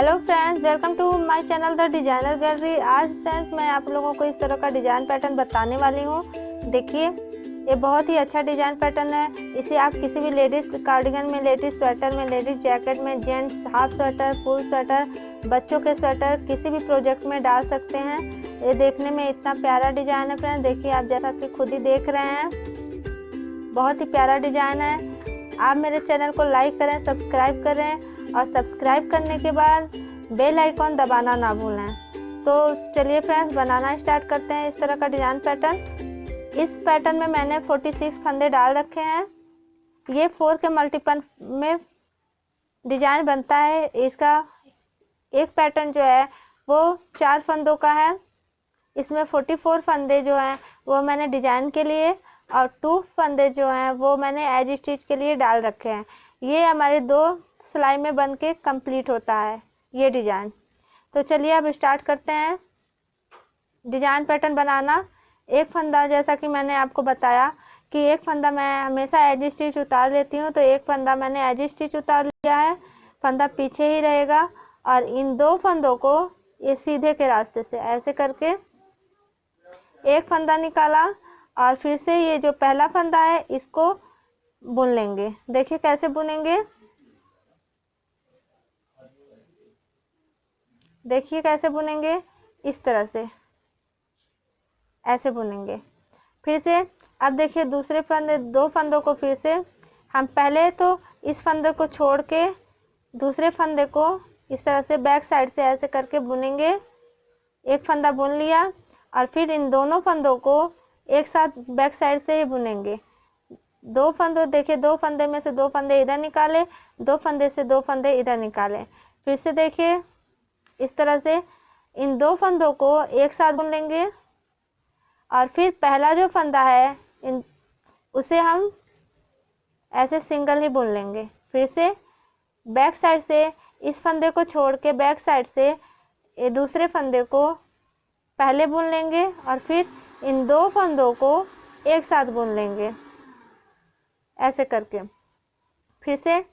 Hello friends, welcome to my channel the designer gallery. आज friends मैं आप लोगों को इस तरह का डिजाइन पैटर्न बताने वाली हूँ। देखिए, ये बहुत ही अच्छा डिजाइन पैटर्न है। इसे आप किसी भी लेडीज कार्डिगन में, लेडीज स्वेटर में, लेडीज जैकेट में, gents half sweater, full sweater, बच्चों के स्वेटर, किसी भी प्रोजेक्ट में डाल सकते हैं। ये देखने में इतना प्यारा डिजाइन है फ्रेंड्स। देखिए, आप जैसा कि खुद ही देख रहे हैं, बहुत ही प्यारा डिजाइन है। आप मेरे चैनल को लाइक करें, सब्सक्राइब करें और सब्सक्राइब करने के बाद बेल आइकॉन दबाना ना भूलें। तो चलिए फ्रेंड्स, बनाना स्टार्ट करते हैं इस तरह का डिजाइन पैटर्न। इस पैटर्न में मैंने 46 फंदे डाल रखे हैं। ये 4 के मल्टीपल में डिजाइन बनता है। इसका एक पैटर्न जो है वो 4 फंदों का है। इसमें 44 फंदे जो हैं वो मैंने डिजाइन के लिए और 2 फंदे जो हैं वो मैंने एज स्टिच के लिए डाल रखे हैं। ये हमारे 2 सिलाई में बन के कंप्लीट होता है ये डिजाइन। तो चलिए अब स्टार्ट करते हैं डिजाइन पैटर्न बनाना। एक फंदा, जैसा कि मैंने आपको बताया कि एक फंदा मैं हमेशा एज स्टिच उतार लेती हूँ, तो एक फंदा मैंने एज स्टिच उतार लिया है। फंदा पीछे ही रहेगा और इन 2 फंदों को ये सीधे के रास्ते से ऐसे करके एक फंदा निकाला और फिर से ये जो पहला फंदा है इसको बुन लेंगे। देखिए कैसे बुनेंगे, देखिए कैसे बुनेंगे, इस तरह से ऐसे बुनेंगे। फिर से अब देखिए दूसरे फंदे, 2 फंदों को फिर से हम पहले तो इस फंदे को छोड़ के दूसरे फंदे को इस तरह से बैक साइड से ऐसे करके बुनेंगे। एक फंदा बुन लिया और फिर इन दोनों फंदों को एक साथ बैक साइड से ही बुनेंगे। 2 फंदे, देखिए 2 फंदे में से 2 फंदे इधर निकाले, 2 फंदे से 2 फंदे इधर निकाले। फिर से देखिए इस तरह से इन 2 फंदों को एक साथ बुन लेंगे और फिर पहला जो फंदा है उसे हम ऐसे सिंगल ही बुन लेंगे। फिर से बैक साइड से इस फंदे को छोड़ के बैक साइड से ये दूसरे फंदे को पहले बुन लेंगे और फिर इन 2 फंदों को एक साथ बुन लेंगे ऐसे करके। फिर से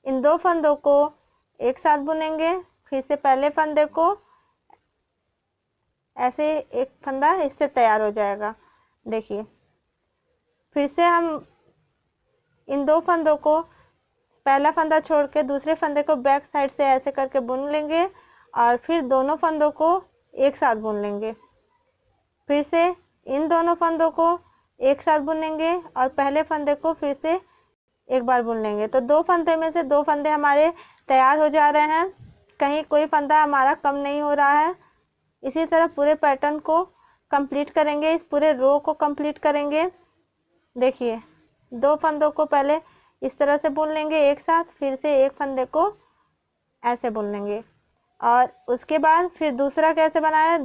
इन 2 फंदों को एक साथ बुनेंगे। फिर से पहले फंदे को ऐसे एक फंदा इससे तैयार हो जाएगा। देखिए, फिर से हम इन 2 फंदों को, पहला फंदा छोड़ के दूसरे फंदे को बैक साइड से ऐसे करके बुन लेंगे और फिर दोनों फंदों को एक साथ बुन लेंगे। फिर से इन दोनों फंदों को एक साथ बुनेंगे और पहले फंदे को फिर से एक बार बुन लेंगे। तो 2 फंदे में से 2 फंदे हमारे तैयार हो जा रहे हैं, कहीं कोई फंदा हमारा कम नहीं हो रहा है। इसी तरह पूरे पैटर्न को कंप्लीट करेंगे, इस पूरे रो को कंप्लीट करेंगे। देखिए 2 फंदों को पहले इस तरह से बुन लेंगे एक साथ, फिर से एक फंदे को ऐसे बुन लेंगे और उसके बाद फिर दूसरा कैसे बनाया,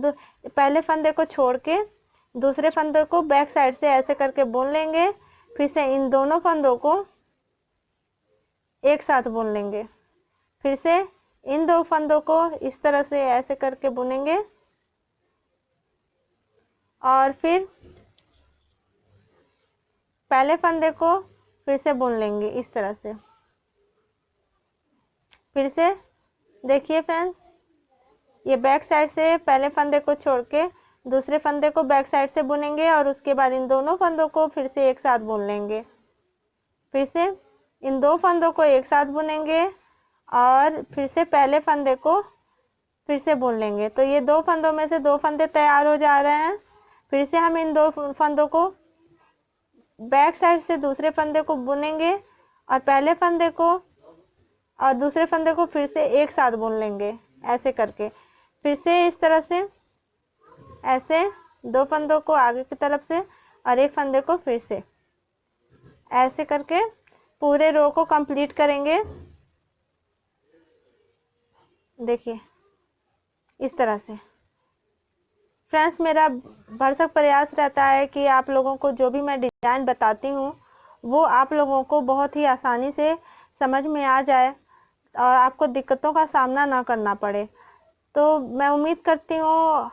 पहले फंदे को छोड़ के दूसरे फंदे को बैक साइड से ऐसे करके बुन लेंगे। फिर से इन दोनों फंदों को एक साथ बुन लेंगे। फिर से इन 2 फंदों को इस तरह से ऐसे करके बुनेंगे और फिर पहले फंदे को फिर से बुन लेंगे इस तरह से। फिर से देखिए फ्रेंड्स, ये बैक साइड से पहले फंदे को छोड़ के दूसरे फंदे को बैक साइड से बुनेंगे और उसके बाद इन दोनों फंदों को फिर से एक साथ बुन लेंगे। फिर से इन 2 फंदों को एक साथ बुनेंगे और फिर से पहले फंदे को फिर से बुन लेंगे। तो ये 2 फंदों में से 2 फंदे तैयार हो जा रहे हैं। फिर से हम इन 2 फंदों को बैक साइड से दूसरे फंदे को बुनेंगे और पहले फंदे को और दूसरे फंदे को फिर से एक साथ बुन लेंगे ऐसे करके। फिर से इस तरह से ऐसे 2 फंदों को आगे की तरफ से और एक फंदे को फिर से ऐसे करके पूरे रो को कंप्लीट करेंगे। देखिए इस तरह से फ्रेंड्स, मेरा भरसक प्रयास रहता है कि आप लोगों को जो भी मैं डिजाइन बताती हूँ वो आप लोगों को बहुत ही आसानी से समझ में आ जाए और आपको दिक्कतों का सामना ना करना पड़े। तो मैं उम्मीद करती हूँ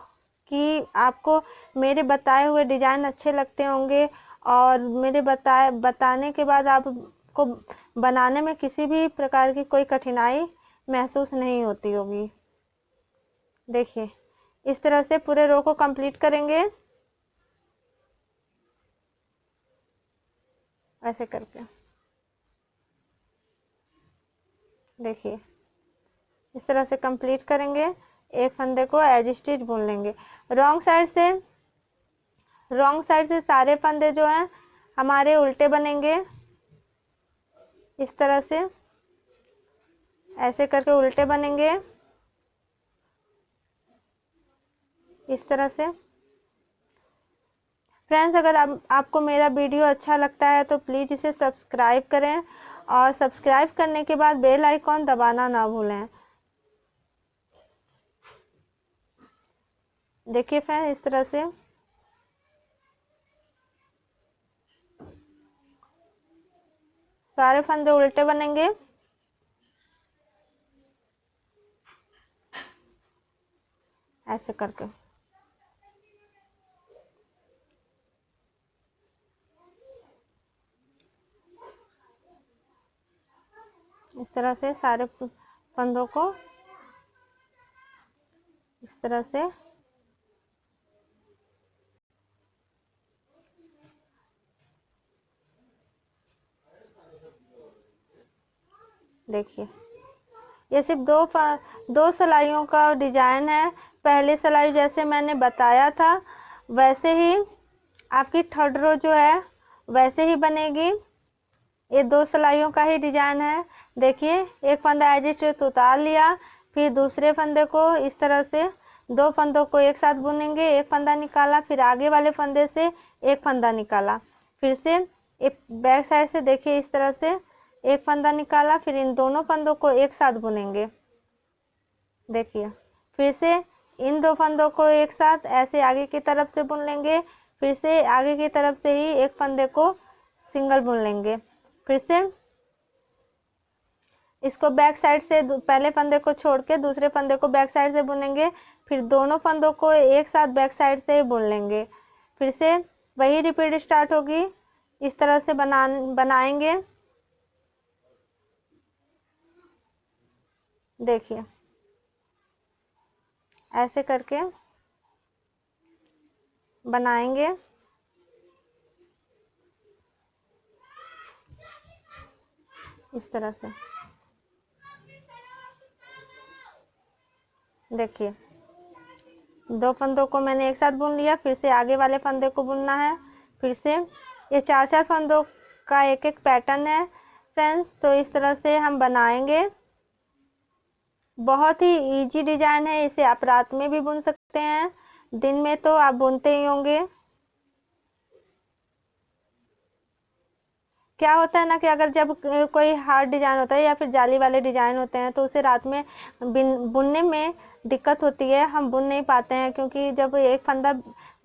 कि आपको मेरे बताए हुए डिजाइन अच्छे लगते होंगे और मेरे बताने के बाद आपको बनाने में किसी भी प्रकार की कोई कठिनाई महसूस नहीं होती होगी। देखिए इस तरह से पूरे रो को कंप्लीट करेंगे ऐसे करके। देखिए इस तरह से कंप्लीट करेंगे। एक फंदे को एज स्टिच बुन लेंगे। रॉन्ग साइड से सारे फंदे जो हैं हमारे उल्टे बनेंगे। इस तरह से ऐसे करके उल्टे बनेंगे इस तरह से। फ्रेंड्स अगर आपको मेरा वीडियो अच्छा लगता है तो प्लीज़ इसे सब्सक्राइब करें और सब्सक्राइब करने के बाद बेल आइकॉन दबाना ना भूलें। देखिए फ्रेंड्स इस तरह से सारे फंदे उल्टे बनेंगे। ऐसे करके इस तरह से सारे फंदों को इस तरह से देखिए ये सिर्फ दो सिलाइयों का डिजाइन है। पहली सिलाई जैसे मैंने बताया था वैसे ही आपकी थर्ड रो जो है वैसे ही बनेगी। ये दो सिलाइयों का ही डिजाइन है। देखिए एक फंदा एज स्टिच उतार लिया, फिर दूसरे फंदे को इस तरह से दो फंदों को एक साथ बुनेंगे। एक फंदा निकाला, फिर आगे वाले फंदे से एक फंदा निकाला, फिर से एक बैक साइड से देखिए इस तरह से एक फंदा निकाला, फिर इन दोनों फंदों को एक साथ बुनेंगे। देखिए फिर से इन दो फंदों को एक साथ ऐसे आगे की तरफ से बुन लेंगे, फिर से आगे की तरफ से ही एक फंदे को सिंगल बुन लेंगे। फिर से इसको बैक साइड से पहले फंदे को छोड़ के दूसरे फंदे को बैक साइड से बुनेंगे, फिर दोनों फंदों को एक साथ बैक साइड से ही बुन लेंगे। फिर से वही रिपीट स्टार्ट होगी। इस तरह से बनाएंगे। देखिए ऐसे करके बनाएंगे। इस तरह से देखिए दो फंदों को मैंने एक साथ बुन लिया, फिर से आगे वाले फंदे को बुनना है। फिर से ये चार चार फंदों का एक एक पैटर्न है फ्रेंड्स, तो इस तरह से हम बनाएंगे। बहुत ही इजी डिजाइन है, इसे आप रात में भी बुन सकते हैं, दिन में तो आप बुनते ही होंगे। क्या होता है ना कि अगर जब कोई हार्ड डिजाइन होता है या फिर जाली वाले डिजाइन होते हैं तो उसे रात में बुनने में दिक्कत होती है, हम बुन नहीं पाते हैं, क्योंकि जब एक फंदा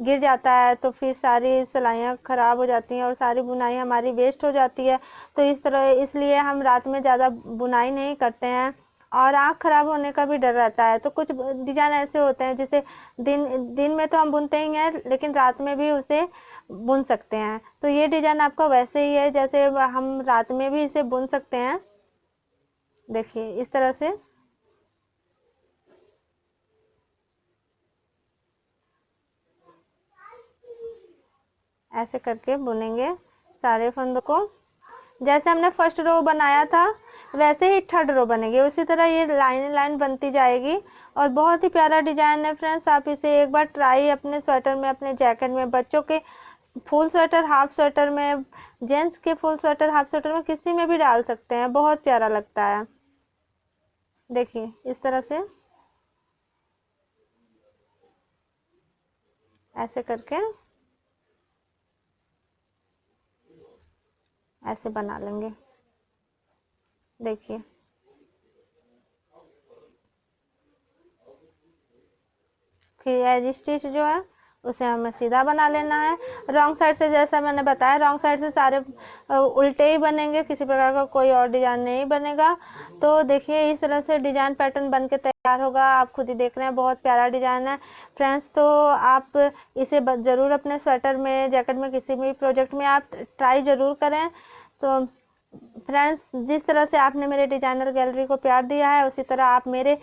गिर जाता है तो फिर सारी सिलाइयाँ खराब हो जाती हैं और सारी बुनाई हमारी वेस्ट हो जाती है। तो इसलिए हम रात में ज़्यादा बुनाई नहीं करते हैं और आँख खराब होने का भी डर रहता है। तो कुछ डिजाइन ऐसे होते हैं जिसे दिन में तो हम बुनते ही हैं, लेकिन रात में भी उसे बुन सकते हैं। तो ये डिजाइन आपका वैसे ही है जैसे हम रात में भी इसे बुन सकते हैं। देखिए इस तरह से ऐसे करके बुनेंगे सारे फंदों को। जैसे हमने फर्स्ट रो बनाया था वैसे ही थर्ड रो बनेगी, उसी तरह ये लाइन लाइन बनती जाएगी और बहुत ही प्यारा डिजाइन है फ्रेंड्स। आप इसे एक बार ट्राई अपने स्वेटर में, अपने जैकेट में, बच्चों के फुल स्वेटर, हाफ स्वेटर में, जेंट्स के फुल स्वेटर, हाफ स्वेटर में, किसी में भी डाल सकते हैं, बहुत प्यारा लगता है। देखिए इस तरह से ऐसे करके ऐसे बना लेंगे। देखिए फिर एज स्टिच जो है उसे हमें सीधा बना लेना है। रॉन्ग साइड से जैसा मैंने बताया, रॉन्ग साइड से सारे उल्टे ही बनेंगे, किसी प्रकार का कोई और डिजाइन नहीं बनेगा। तो देखिए इस तरह से डिजाइन पैटर्न बन के तैयार होगा। आप खुद ही देख रहे हैं, बहुत प्यारा डिजाइन है फ्रेंड्स। तो आप इसे जरूर अपने स्वेटर में, जैकेट में, किसी भी प्रोजेक्ट में आप ट्राई जरूर करें। तो फ्रेंड्स जिस तरह से आपने मेरे डिजाइनर गैलरी को प्यार दिया है उसी तरह आप मेरे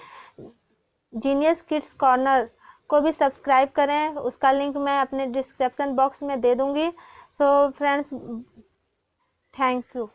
जीनियस किड्स कॉर्नर को भी सब्सक्राइब करें, उसका लिंक मैं अपने डिस्क्रिप्शन बॉक्स में दे दूंगी। So friends, thank you.